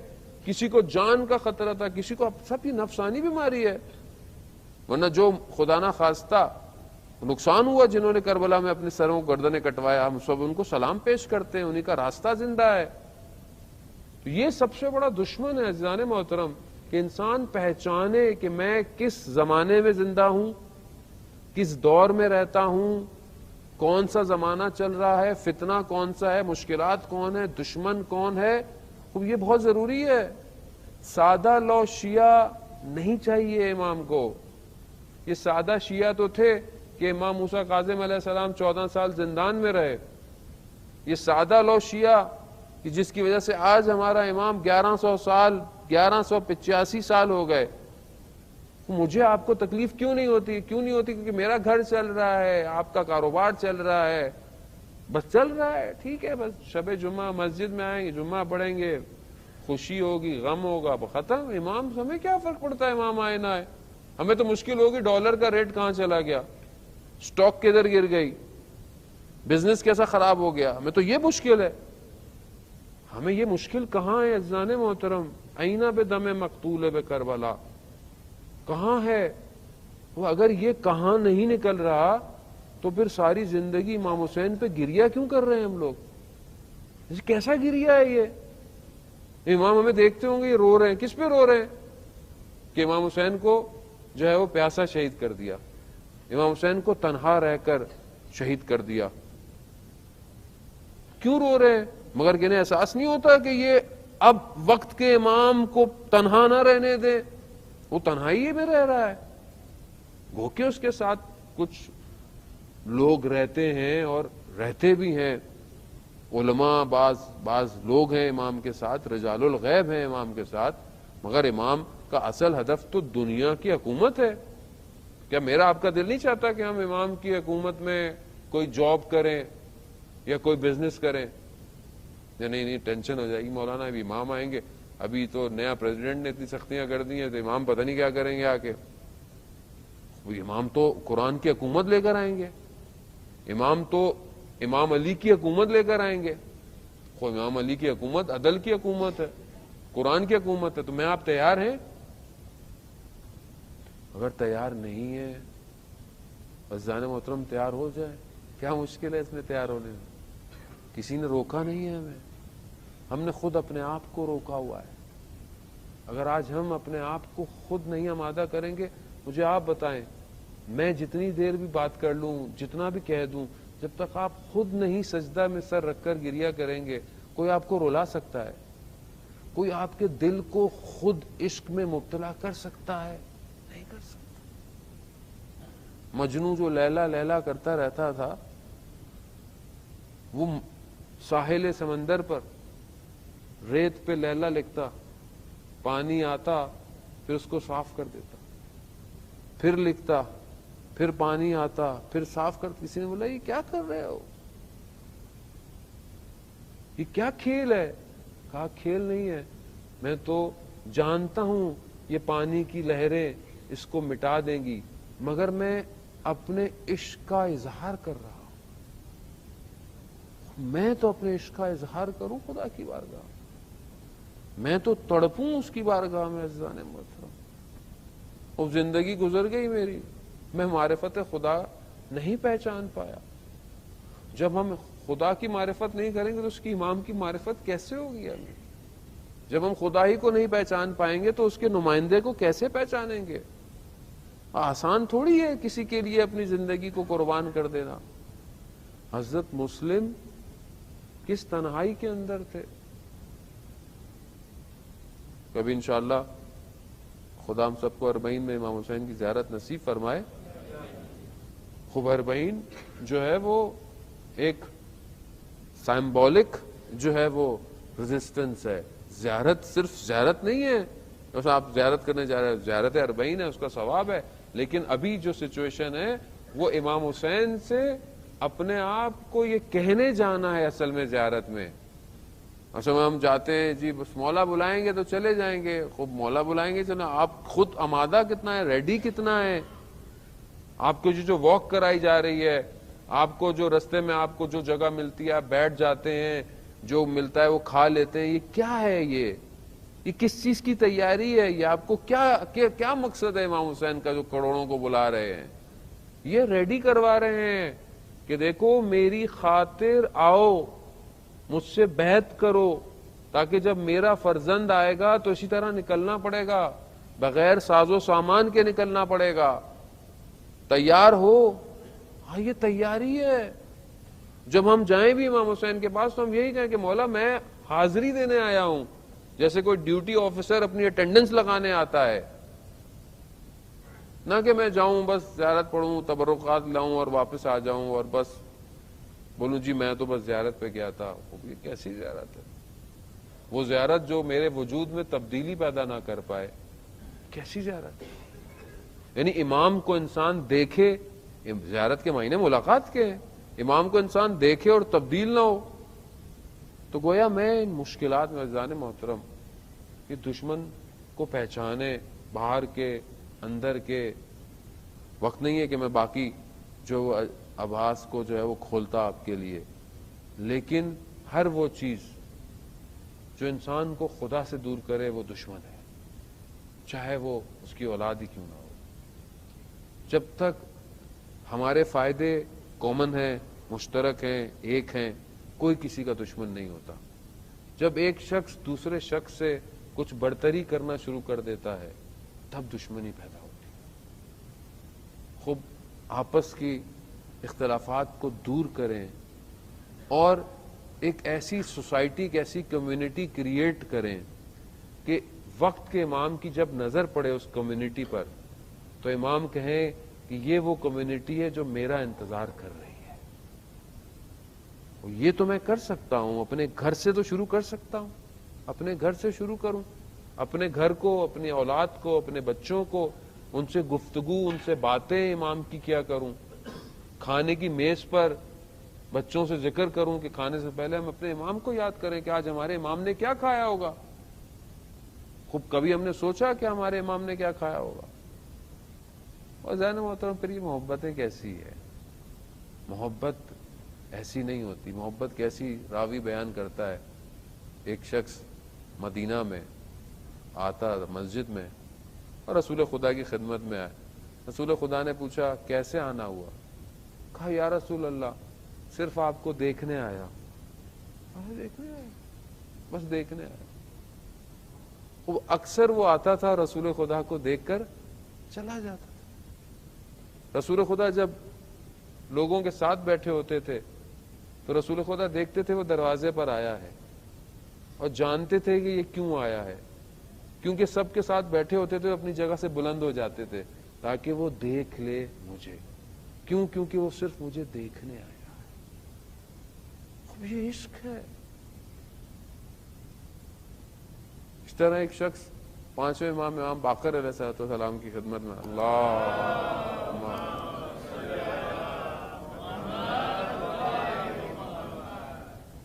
کسی کو جان کا خطرہ تھا، کسی کو سب یہ نفسانی بیماری ہے۔ ورنہ جو خدا نہ خواستہ نقصان ہوا، جنہوں نے کربلا میں اپنے سروں کو گردنیں کٹوایا، ہم سب ان کو سلام پیش کرتے ہیں، انہی کا راستہ زندہ ہے۔ تو یہ سب سے بڑا دشمن ہے عزیزان محترم، کہ انسان پہچانے کہ میں کس زمانے میں زندہ ہوں، کس دور میں رہتا ہوں، کون سا زمانہ چل رہا ہے، فتنہ کون سا ہے، مشکلات کون ہے، دشمن کون ہے۔ یہ بہت ضروری ہے۔ سادہ لو شیعہ نہیں چاہیے امام کو۔ یہ سادہ شیعہ تو تھے کہ امام موسیٰ کاظم علیہ السلام 14 سال زندان میں رہے۔ یہ سادہ لو شیعہ کہ جس کی وجہ سے آج ہمارا امام 1185 سال ہو گئے۔ مجھے آپ کو تکلیف کیوں نہیں ہوتی؟ کیونکہ میرا گھر چل رہا ہے، آپ کا کاروبار چل رہا ہے، بس چل رہا ہے، ٹھیک ہے، بس شب جمعہ مسجد میں آئیں گے، جمعہ پڑھیں گے، خوشی ہوگی، غم ہوگا، ختم۔ امام ہمیں کیا فرق پڑتا ہے امام آئے نہ آئے؟ ہمیں تو مشکل ہوگی ڈالر کا ریٹ کہاں چلا گیا، سٹاک کدھر گر گئی، بزنس کیسا خراب ہو گیا، ہمیں تو یہ مشکل ہے۔ ہمیں یہ مشکل کہاں ہے عزیزان محترم؟ اینہ بے دم مقتول بے کربلا، کہاں ہے وہ؟ اگر یہ کہاں نہیں نکل رہا تو پھر ساری زندگی امام حسین پہ گریا کیوں کر رہے ہیں ہم لوگ؟ کیسا گریا ہے یہ؟ امام ہمیں دیکھتے ہوں گے یہ رو رہے ہیں، کس پہ رو رہے ہیں؟ کہ امام حسین کو جو ہے وہ پیاسا شہید کر دیا، امام حسین کو تنہا رہ کر شہید کر دیا۔ کیوں رو رہے ہیں؟ مگر انہیں احساس نہیں ہوتا کہ یہ اب وقت کے امام کو تنہا نہ رہنے دیں، وہ تنہائی میں رہ رہا ہے۔ گو کہ اس کے ساتھ کچھ لوگ رہتے ہیں اور رہتے بھی ہیں، علماء بعض لوگ ہیں امام کے ساتھ، رجال الغیب ہیں امام کے ساتھ، مگر امام کا اصل ہدف تو دنیا کی حکومت ہے۔ کیا میرا آپ کا دل نہیں چاہتا کہ ہم امام کی حکومت میں کوئی جاب کریں یا کوئی بزنس کریں؟ نہیں ٹینشن ہو جائے گی مولانا، ابھی امام آئیں گے، ابھی تو نیا پریزیڈنٹ نے اتنی سختیاں کر دی ہیں تو امام پتہ نہیں کیا کریں گے آ کے۔ امام تو قرآن کی حکومت لے کر آئیں گے، امام تو امام علی کی حکومت لے کر آئیں گے۔ امام علی کی حکومت عدل کی حکومت ہے، قرآن کی حکومت ہے، تو میں آپ تیار ہیں؟ اگر تیار نہیں ہے، عزیزان محترم تیار ہو جائے، کیا مشکل ہے اس میں تیار ہونے میں؟ کسی نے روکا نہیں ہے ہمیں، ہم نے خود اپنے آپ کو روکا ہوا ہے۔ اگر آج ہم اپنے آپ کو خود نہیں آمادہ کریں گے، مجھے آپ بتائیں، میں جتنی دیر بھی بات کر لوں، جتنا بھی کہہ دوں، جب تک آپ خود نہیں سجدہ میں سر رکھ کر گریا کریں گے، کوئی آپ کو رلا سکتا ہے؟ کوئی آپ کے دل کو خود عشق میں مبتلا کر سکتا ہے؟ نہیں کر سکتا۔ مجنوں جو لیلا لیلا کرتا رہتا تھا، وہ ساحل سمندر پر ریت پہ لیلا لکھتا، پانی آتا پھر اس کو صاف کر دیتا، پھر لکھتا، پھر پانی آتا، پھر صاف کر۔ کسی نے بولا یہ کیا کر رہے ہو، یہ کیا کھیل ہے؟ کہا کھیل نہیں ہے، میں تو جانتا ہوں یہ پانی کی لہریں اس کو مٹا دیں گی، مگر میں اپنے عشق کا اظہار کر رہا ہوں۔ میں تو اپنے عشق کا اظہار کروں خدا کی بارگاہ، میں تو تڑپوں اس کی بارگاہ میں عزیزان محترم۔ اور زندگی گزر گئی میری، میں معرفت خدا نہیں پہچان پایا۔ جب ہم خدا کی معرفت نہیں کریں گے تو اس کی امام کی معرفت کیسے ہوگی ہمیں؟ جب ہم خدا ہی کو نہیں پہچان پائیں گے تو اس کے نمائندے کو کیسے پہچانیں گے؟ آسان تھوڑی ہے کسی کے لیے اپنی زندگی کو قربان کر دینا۔ حضرت مسلم کس تنہائی کے اندر تھے۔ کبھی انشاءاللہ خدا ہم سب کو اربعین میں امام حسین کی زیارت نصیب فرمائے۔ خوب اربعین جو ہے وہ ایک سائمبولک جو ہے وہ ریزسٹنس ہے۔ زیارت صرف زیارت نہیں ہے، بس آپ زیارت کرنے جا رہے ہیں، زیارت اربعین ہے، اس کا ثواب ہے، لیکن ابھی جو سچویشن ہے وہ امام حسین سے اپنے آپ کو یہ کہنے جانا ہے اصل میں زیارت میں۔ اصل میں ہم جاتے ہیں جی بس مولا بلائیں گے تو چلے جائیں گے، خوب مولا بلائیں گے چلو، آپ خود آمادہ کتنا ہے، ریڈی کتنا ہے؟ آپ کو جو واک کرائی جا رہی ہے، آپ کو جو رستے میں آپ کو جو جگہ ملتی ہے آپ بیٹھ جاتے ہیں، جو ملتا ہے وہ کھا لیتے ہیں، یہ کیا ہے؟ یہ کس چیز کی تیاری ہے؟ یہ آپ کو کیا مقصد ہے امام حسین کا جو کروڑوں کو بلا رہے ہیں؟ یہ ریڈی کروا رہے ہیں کہ دیکھو میری خاطر آؤ، مجھ سے بیعت کرو، تاکہ جب میرا فرزند آئے گا تو اسی طرح نکلنا پڑے گا، بغیر ساز و سامان کے نکلنا پڑے گا، تیار ہو۔ ہاں یہ تیاری ہے۔ جب ہم جائیں بھی امام حسین کے پاس تو ہم یہی کہیں کہ مولا میں حاضری دینے آیا ہوں، جیسے کوئی ڈیوٹی آفیسر اپنی اٹینڈنس لگانے آتا ہے، نہ کہ میں جاؤں بس زیارت پڑھوں، تبرکات لاؤں اور واپس آ جاؤں اور بس بولوں جی میں تو بس زیارت پہ گیا تھا۔ یہ کیسی زیارت ہے؟ وہ زیارت جو میرے وجود میں تبدیلی پیدا نہ کر پائے، کیسی زیارت ہے؟ یعنی امام کو انسان دیکھے، زیارت کے معنی ملاقات کے ہیں، امام کو انسان دیکھے اور تبدیل نہ ہو تو گویا میں ان مشکلات میں عزیزان محترم یہ دشمن کو پہچانے، باہر کے اندر کے، وقت نہیں ہے کہ میں باقی جو آبھاس کو جو ہے وہ کھولتا آپ کے لیے، لیکن ہر وہ چیز جو انسان کو خدا سے دور کرے وہ دشمن ہے، چاہے وہ اس کی اولاد ہی کیوں نہ ہو۔ جب تک ہمارے فائدے کامن ہیں، مشترک ہیں، ایک ہیں، کوئی کسی کا دشمن نہیں ہوتا۔ جب ایک شخص دوسرے شخص سے کچھ برتری کرنا شروع کر دیتا ہے تب دشمنی پیدا ہوتی ہے۔ خوب آپس کی اختلافات کو دور کریں اور ایک ایسی سوسائٹی، ایک ایسی کمیونٹی کریٹ کریں کہ وقت کے امام کی جب نظر پڑے اس کمیونٹی پر تو امام کہیں کہ یہ وہ کمیونٹی ہے جو میرا انتظار کر رہی ہے۔ یہ تو میں کر سکتا ہوں، اپنے گھر سے تو شروع کر سکتا ہوں، اپنے گھر سے شروع کروں، اپنے گھر کو، اپنی اولاد کو، اپنے بچوں کو، ان سے گفتگو، ان سے باتیں امام کی کیا کروں، کھانے کی میز پر بچوں سے ذکر کروں کہ کھانے سے پہلے ہم اپنے امام کو یاد کریں کہ آج ہمارے امام نے کیا کھایا ہوگا۔ خوب کبھی ہم نے سوچا کہ ہمارے امام نے کیا کھایا ہوگا؟ اور ذہن محترم پھر یہ محبتیں کیسی ہے؟ محبت ایسی نہیں ہوتی۔ محبت کیسی؟ راوی بیان کرتا ہے ایک شخص مدینہ میں آتا مسجد میں اور رسول خدا کی خدمت میں آئے۔ رسول خدا نے پوچھا کیسے آنا ہوا؟ کہا یا رسول اللہ صرف آپ کو دیکھنے آیا۔ دیکھنے آیا؟ بس دیکھنے آیا۔ وہ اکثر وہ آتا تھا رسول خدا کو دیکھ کر چلا جاتا تھا۔ رسول خدا جب لوگوں کے ساتھ بیٹھے ہوتے تھے تو رسول خدا دیکھتے تھے وہ دروازے پر آیا ہے اور جانتے تھے کہ یہ کیوں آیا ہے، کیونکہ سب کے ساتھ بیٹھے ہوتے تھے، اپنی جگہ سے بلند ہو جاتے تھے تاکہ وہ دیکھ لے مجھے۔ کیوں؟ کیونکہ وہ صرف مجھے دیکھنے آیا ہے۔ اب یہ عشق ہے۔ اس طرح ایک شخص پانچویں امام باقر علیہ السلام کی خدمت میں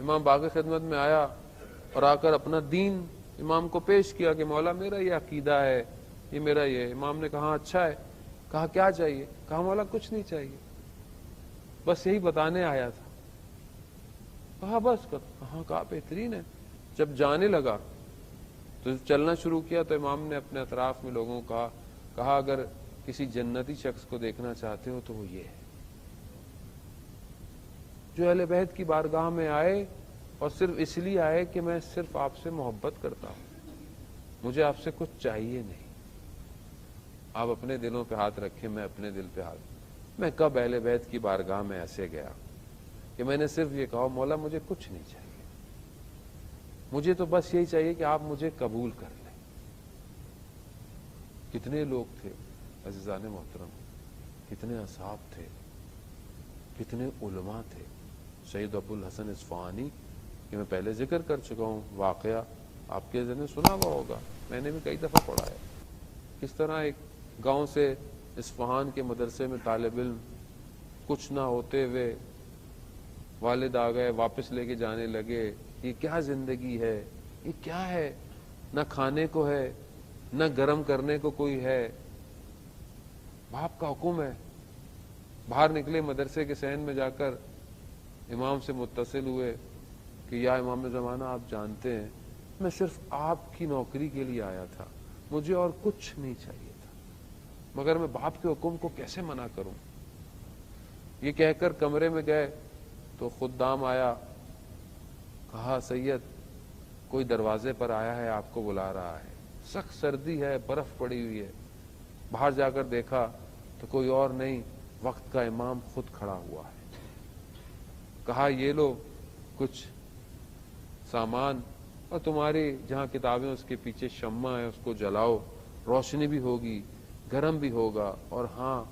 امام باقر خدمت میں آیا اور آ کر اپنا دین امام کو پیش کیا کہ مولا میرا یہ عقیدہ ہے، یہ میرا یہ۔ امام نے کہا اچھا ہے۔ کہا کیا چاہیے؟ کہا مولا کچھ نہیں چاہیے، بس یہی بتانے آیا تھا۔ کہا بس؟ کہا بہترین ہے۔ جب جانے لگا تو چلنا شروع کیا تو امام نے اپنے اطراف میں لوگوں کو کہا اگر کسی جنتی شخص کو دیکھنا چاہتے ہو تو وہ یہ ہے جو اہل بیت کی بارگاہ میں آئے اور صرف اس لیے آئے کہ میں صرف آپ سے محبت کرتا ہوں۔ مجھے آپ سے کچھ چاہیے نہیں، آپ اپنے دلوں پہ ہاتھ رکھیں، میں اپنے دل پہ ہاتھ۔ میں کب اہل بیت کی بارگاہ میں ایسے گیا کہ میں نے صرف یہ کہا مولا مجھے کچھ نہیں چاہیے، مجھے تو بس یہی چاہیے کہ آپ مجھے قبول کر لیں۔ کتنے لوگ تھے عزیزان محترم، کتنے اصحاب تھے، کتنے علماء تھے۔ سید ابو الحسن اصفہانی کہ میں پہلے ذکر کر چکا ہوں، واقعہ آپ کے ذہن میں سنا ہوا ہوگا، میں نے بھی کئی دفعہ پڑھا ہے، کس طرح ایک گاؤں سے اصفہان کے مدرسے میں طالب علم کچھ نہ ہوتے ہوئے والد آ گئے، واپس لے کے جانے لگے، یہ کیا زندگی ہے، یہ کیا ہے، نہ کھانے کو ہے نہ گرم کرنے کو کوئی ہے، باپ کا حکم ہے۔ باہر نکلے مدرسے کے صحن میں جا کر امام سے متصل ہوئے کہ یا امام زمانہ آپ جانتے ہیں میں صرف آپ کی نوکری کے لیے آیا تھا، مجھے اور کچھ نہیں چاہیے تھا، مگر میں باپ کے حکم کو کیسے منع کروں۔ یہ کہہ کر کمرے میں گئے تو خدام آیا، کہا سید کوئی دروازے پر آیا ہے، آپ کو بلا رہا ہے، سخت سردی ہے، برف پڑی ہوئی ہے۔ باہر جا کر دیکھا تو کوئی اور نہیں، وقت کا امام خود کھڑا ہوا ہے۔ کہا یہ لو کچھ سامان، اور تمہاری جہاں کتابیں اس کے پیچھے شمع ہے اس کو جلاؤ، روشنی بھی ہوگی، گرم بھی ہوگا، اور ہاں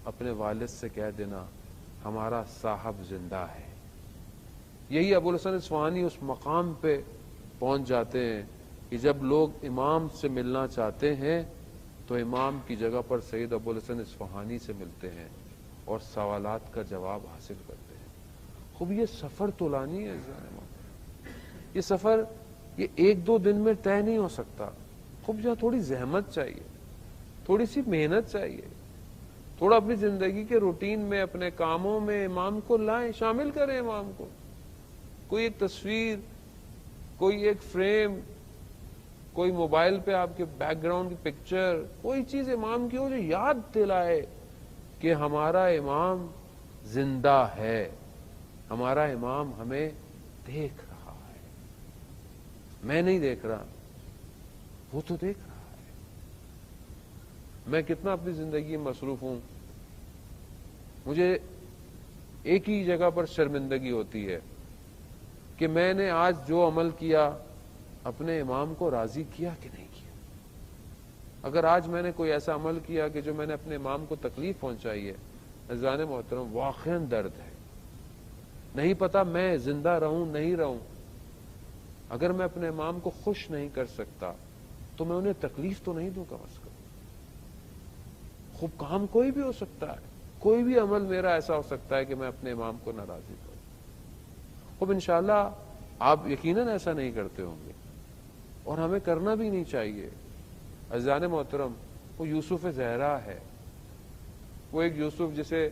اپنے والد سے کہہ دینا ہمارا صاحب زندہ ہے۔ یہی ابو الحسن اصفہانی اس مقام پہ پہنچ جاتے ہیں کہ جب لوگ امام سے ملنا چاہتے ہیں تو امام کی جگہ پر سید ابو الحسن اصفہانی سے ملتے ہیں اور سوالات کا جواب حاصل کرتے ہیں۔ خوب یہ سفر طولانی ہے، یہ سفر یہ ایک دو دن میں طے نہیں ہو سکتا، خوب جہاں تھوڑی زحمت چاہیے، تھوڑی سی محنت چاہیے، تھوڑا اپنی زندگی کے روٹین میں اپنے کاموں میں امام کو لائیں، شامل کریں امام کو۔ کوئی ایک تصویر، کوئی ایک فریم، کوئی موبائل پہ آپ کے بیک گراؤنڈ کی پکچر، کوئی چیز امام کی ہو جو یاد دلائے کہ ہمارا امام زندہ ہے، ہمارا امام ہمیں دیکھ رہا ہے، میں نہیں دیکھ رہا وہ تو دیکھ رہا ہے۔ میں کتنا اپنی زندگی میں مصروف ہوں، مجھے ایک ہی جگہ پر شرمندگی ہوتی ہے کہ میں نے آج جو عمل کیا اپنے امام کو راضی کیا کہ نہیں کیا۔ اگر آج میں نے کوئی ایسا عمل کیا کہ جو میں نے اپنے امام کو تکلیف پہنچائی ہے، عزیزان محترم واقعاً درد ہے، نہیں پتا میں زندہ رہوں نہیں رہوں۔ اگر میں اپنے امام کو خوش نہیں کر سکتا تو میں انہیں تکلیف تو نہیں دوں کم از کم۔ خوب کام کوئی بھی ہو سکتا ہے، کوئی بھی عمل میرا ایسا ہو سکتا ہے کہ میں اپنے امام کو ناراضی کروں۔ خوب انشاءاللہ آپ یقیناً ایسا نہیں کرتے ہوں گے، اور ہمیں کرنا بھی نہیں چاہیے۔ عزیزان محترم وہ یوسف زہرا ہے، وہ ایک یوسف جسے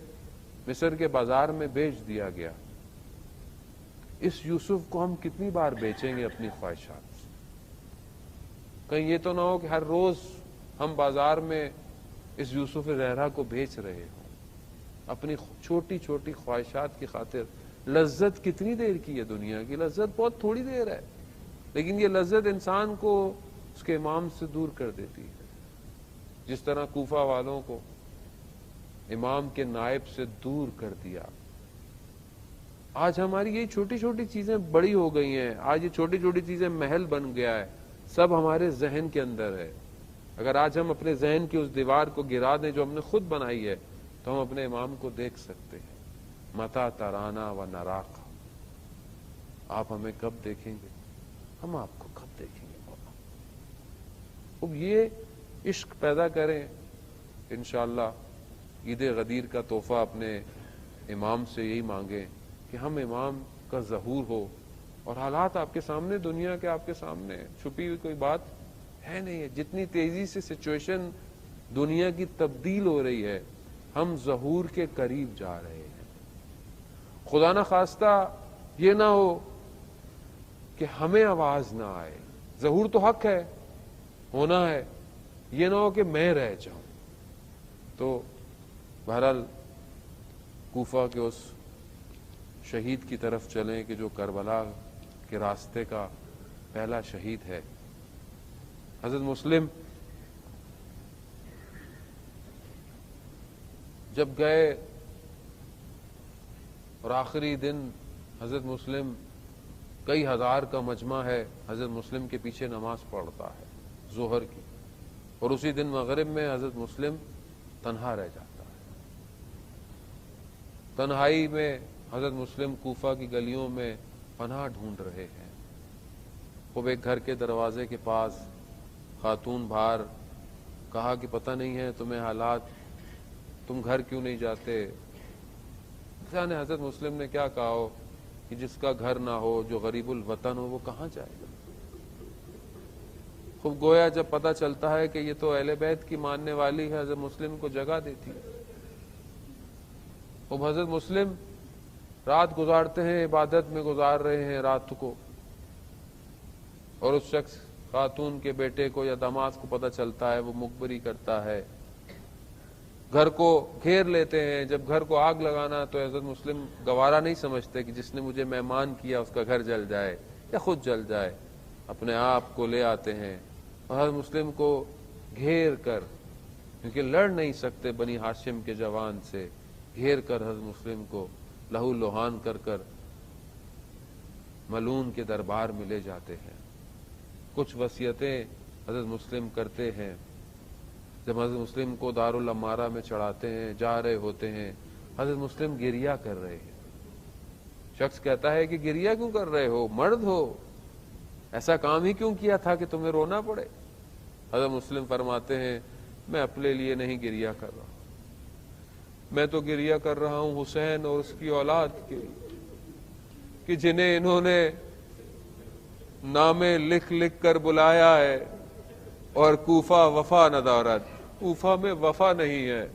مصر کے بازار میں بیچ دیا گیا۔ اس یوسف کو ہم کتنی بار بیچیں گے اپنی خواہشات سے؟ کہیں یہ تو نہ ہو کہ ہر روز ہم بازار میں اس یوسف زہرا کو بیچ رہے ہوں اپنی چھوٹی چھوٹی خواہشات کی خاطر۔ لذت کتنی دیر کی ہے، دنیا کی لذت بہت تھوڑی دیر ہے، لیکن یہ لذت انسان کو اس کے امام سے دور کر دیتی ہے، جس طرح کوفہ والوں کو امام کے نائب سے دور کر دیا۔ آج ہماری یہ چھوٹی چھوٹی چیزیں بڑی ہو گئی ہیں، آج یہ چھوٹی چھوٹی چیزیں محل بن گیا ہے، سب ہمارے ذہن کے اندر ہے۔ اگر آج ہم اپنے ذہن کی اس دیوار کو گرا دیں جو ہم نے خود بنائی ہے تو ہم اپنے امام کو دیکھ سکتے ہیں۔ متا ترانا و نراق، آپ ہمیں کب دیکھیں گے، ہم آپ کو کب دیکھیں گے مولا۔ اب یہ عشق پیدا کریں، انشاءاللہ عید غدیر کا تحفہ اپنے امام سے یہی مانگیں کہ ہم امام کا ظہور ہو، اور حالات آپ کے سامنے، دنیا کے آپ کے سامنے، چھپی ہوئی کوئی بات ہے نہیں ہے۔ جتنی تیزی سے سچویشن دنیا کی تبدیل ہو رہی ہے، ہم ظہور کے قریب جا رہے ہیں۔ خدا نہ خواستہ یہ نہ ہو کہ ہمیں آواز نہ آئے، ظہور تو حق ہے، ہونا ہے، یہ نہ ہو کہ میں رہ جاؤں۔ تو بہرحال کوفہ کے اس شہید کی طرف چلیں کہ جو کربلا کے راستے کا پہلا شہید ہے۔ حضرت مسلم جب گئے اور آخری دن حضرت مسلم کئی ہزار کا مجمع ہے حضرت مسلم کے پیچھے نماز پڑھتا ہے ظہر کی، اور اسی دن مغرب میں حضرت مسلم تنہا رہ جاتا ہے۔ تنہائی میں حضرت مسلم کوفہ کی گلیوں میں پناہ ڈھونڈ رہے ہیں۔ وہ ایک گھر کے دروازے کے پاس خاتون باہر کہا کہ پتہ نہیں ہے تمہیں حالات، تم گھر کیوں نہیں جاتے؟ جانے حضرت مسلم نے کیا کہا ہو کہ جس کا گھر نہ ہو، جو غریب الوطن ہو، وہ کہاں جائے گا؟ خوب گویا جب پتہ چلتا ہے کہ یہ تو اہل بیت کی ماننے والی ہے، حضرت مسلم کو جگہ دیتی ہے۔ اب حضرت مسلم رات گزارتے ہیں، عبادت میں گزار رہے ہیں رات کو، اور اس شخص خاتون کے بیٹے کو یا داماد کو پتہ چلتا ہے، وہ مخبری کرتا ہے، گھر کو گھیر لیتے ہیں۔ جب گھر کو آگ لگانا تو حضرت مسلم گوارا نہیں سمجھتے کہ جس نے مجھے مہمان کیا اس کا گھر جل جائے یا خود جل جائے، اپنے آپ کو لے آتے ہیں اور حضرت مسلم کو گھیر کر، کیونکہ لڑ نہیں سکتے بنی ہاشم کے جوان سے، گھیر کر حضرت مسلم کو لہو لوہان کر کر ملعون کے دربار میں لے جاتے ہیں۔ کچھ وصیتیں حضرت مسلم کرتے ہیں۔ جب حضرت مسلم کو دارالامارہ میں چڑھاتے ہیں، جا رہے ہوتے ہیں، حضرت مسلم گریہ کر رہے ہیں۔ شخص کہتا ہے کہ گریہ کیوں کر رہے ہو؟ مرد ہو، ایسا کام ہی کیوں کیا تھا کہ تمہیں رونا پڑے؟ حضرت مسلم فرماتے ہیں میں اپنے لیے نہیں گریہ کر رہا، میں تو گریہ کر رہا ہوں حسین اور اس کی اولاد کے لیے، کہ جنہیں انہوں نے نامے لکھ لکھ کر بلایا ہے، اور کوفہ وفا نہ دارد، کوفہ میں وفا نہیں ہے،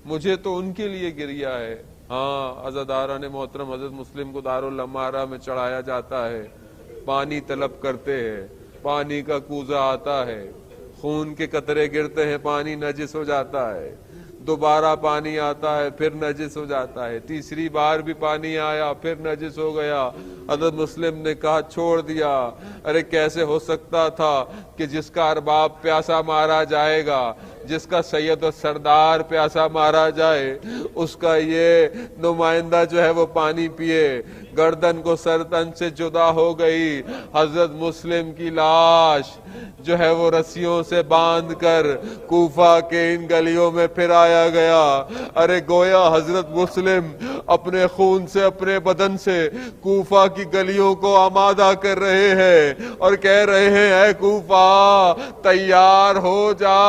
مجھے تو ان کے لیے گریہ ہے۔ ہاں عزاداران محترم، حضرت مسلم کو دارالامارہ میں چڑھایا جاتا ہے، پانی طلب کرتے ہیں، پانی کا کوزہ آتا ہے، خون کے قطرے گرتے ہیں، پانی نجس ہو جاتا ہے، دوبارہ پانی آتا ہے، پھر نجس ہو جاتا ہے، تیسری بار بھی پانی آیا، پھر نجس ہو گیا۔ حضرت مسلم نے کہا چھوڑ دیا، ارے کیسے ہو سکتا تھا کہ جس کا ارباب پیاسا مارا جائے گا، جس کا سید و سردار پیاسا مارا جائے، اس کا یہ نمائندہ جو ہے وہ پانی پیے۔ گردن کو سر تن سے جدا ہو گئی۔ حضرت مسلم کی لاش جو ہے وہ رسیوں سے باندھ کر کوفہ کے ان گلیوں میں پھر آیا گیا۔ ارے گویا حضرت مسلم اپنے خون سے، اپنے بدن سے کوفہ کی گلیوں کو آمادہ کر رہے ہیں اور کہہ رہے ہیں اے کوفہ تیار ہو جا،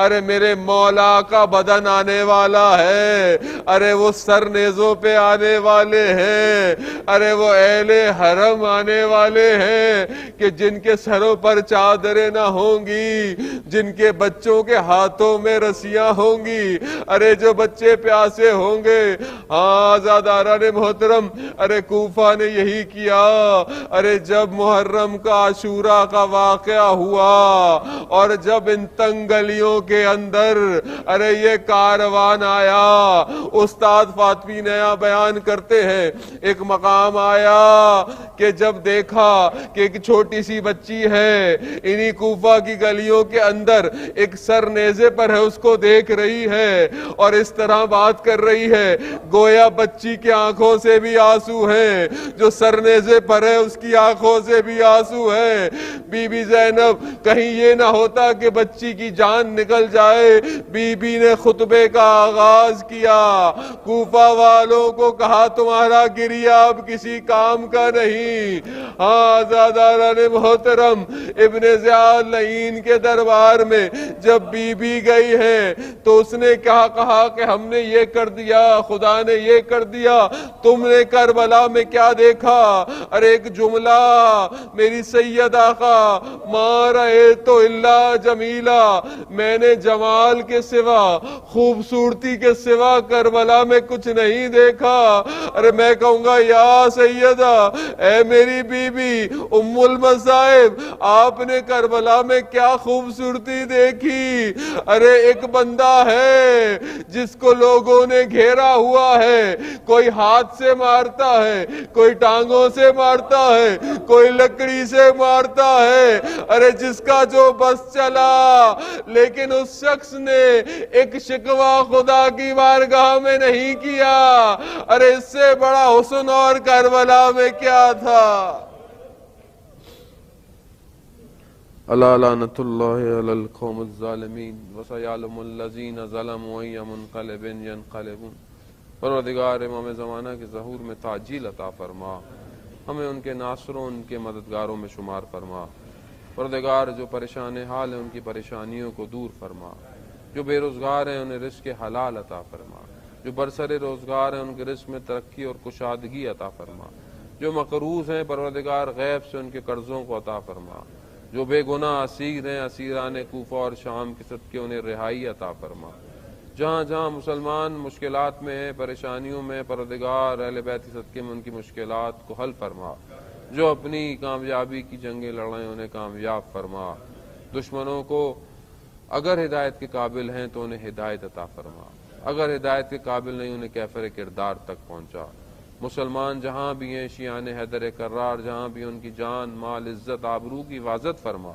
ارے میرے مولا کا بدن آنے والا ہے، ارے وہ سر نیزوں پہ آنے والے ہیں، ارے وہ اہل حرم آنے والے ہیں کہ جن کے سروں پر چادریں نہ ہوں گی، جن کے بچوں کے ہاتھوں میں رسیاں ہوں گی، ارے جو بچے پیاسے ہوں گے۔ ہاں آزاداران محترم، ارے کوفہ نے یہی کیا۔ ارے جب محرم کا عاشورہ کا واقعہ ہوا اور جب ان تنگ گلیوں کے اندر ارے یہ کاروان آیا، استاد فاطمی نیا بیان کرتے ہیں ایک مقام آیا کہ جب دیکھا کہ ایک چھوٹی سی بچی ہے انہی کوفہ کی گلیوں کے اندر ایک سر نیزے پر ہے، اس کو دیکھ رہی ہے اور اس طرح بات کر رہی ہے گویا بچی کی آنکھوں سے بھی آنسو ہیں، جو سر نیزے پر ہے اس کی آنکھوں سے بھی آنسو ہیں۔ بی بی زینب کہیں یہ نہ ہوتا کہ بچی کی جان نکل جائے، بی بی نے خطبے کا آغاز کیا، کوفہ والوں کو کہا تمہارا گریہ اب کسی کام کا نہیں۔ ہاں آزاداران محترم، ابن زیاد لعین کے دربار میں جب بی بی گئی ہے تو اس نے کہا کہ ہم نے یہ کر دیا، خدا نے یہ کر دیا، تم نے کربلا میں کیا دیکھا؟ ارے ایک جملہ میری سیدہ کا ما رأیت الا جمیلا، میں نے جمال کے سوا، خوبصورتی کے سوا کربلا میں کچھ نہیں دیکھا۔ ارے میں کہوں گا یا سیدہ، اے میری بی بی ام المصائب، آپ نے کربلا میں کیا خوبصورتی دیکھی؟ ارے ایک بندہ ہے جس کو لوگوں نے گھیرا ہوا ہے، کوئی ہاتھ سے مارتا ہے، کوئی ٹانگ ٹانگوں سے مارتا ہے، کوئی لکڑی سے مارتا ہے۔ ارے جس کا جو بس چلا، لیکن اس شخص نے ایک شکوہ خدا کی بارگاہ میں نہیں کیا۔ ارے اس سے بڑا حسن اور کربلا میں کیا تھا۔ الا لعنۃ اللہ علی القوم الظالمین وسیعلم الذین ظلموا ای منقلب ینقلبون۔ پروردگار امام زمانہ کے ظہور میں تعجیل عطا فرما، ہمیں ان کے ناصروں، ان کے مددگاروں میں شمار فرما۔ پروردگار جو پریشان حال ہیں ان کی پریشانیوں کو دور فرما، جو بے روزگار ہیں انہیں رزق حلال عطا فرما، جو برسر روزگار ہیں ان کے رزق میں ترقی اور کشادگی عطا فرما، جو مقروض ہیں پروردگار غیب سے ان کے قرضوں کو عطا فرما، جو بے گناہ اسیر ہیں اسیران کوفہ اور شام کے صدقے انہیں رہائی عطا فرما۔ جہاں جہاں مسلمان مشکلات میں ہیں، پریشانیوں میں، پروردگار اہل بیت کے صدقے میں ان کی مشکلات کو حل فرما۔ جو اپنی کامیابی کی جنگیں لڑ رہے ہیں انہیں کامیاب فرما۔ دشمنوں کو اگر ہدایت کے قابل ہیں تو انہیں ہدایت عطا فرما، اگر ہدایت کے قابل نہیں انہیں کیفر کردار تک پہنچا۔ مسلمان جہاں بھی ہیں، شیعان حیدر کرار جہاں بھی ان کی جان، مال، عزت، آبرو کی حفاظت فرما۔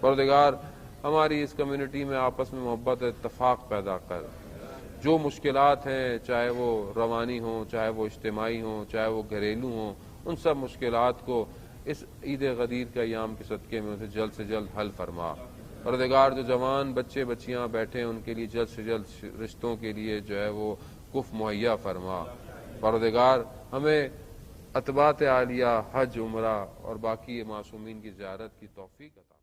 پروردگار ہماری اس کمیونٹی میں آپس میں محبت اتفاق پیدا کر۔ جو مشکلات ہیں، چاہے وہ روانی ہوں، چاہے وہ اجتماعی ہوں، چاہے وہ گھریلو ہوں، ان سب مشکلات کو اس عید غدیر کے ایام کے صدقے میں اسے جلد سے جلد حل فرما۔ پروردگار جو جوان بچے بچیاں بیٹھے ہیں ان کے لیے جلد سے جلد رشتوں کے لیے جو ہے وہ کف مہیا فرما۔ پروردگار ہمیں اتباعت عالیہ، حج، عمرہ اور باقی معصومین کی زیارت کی توفیق عطا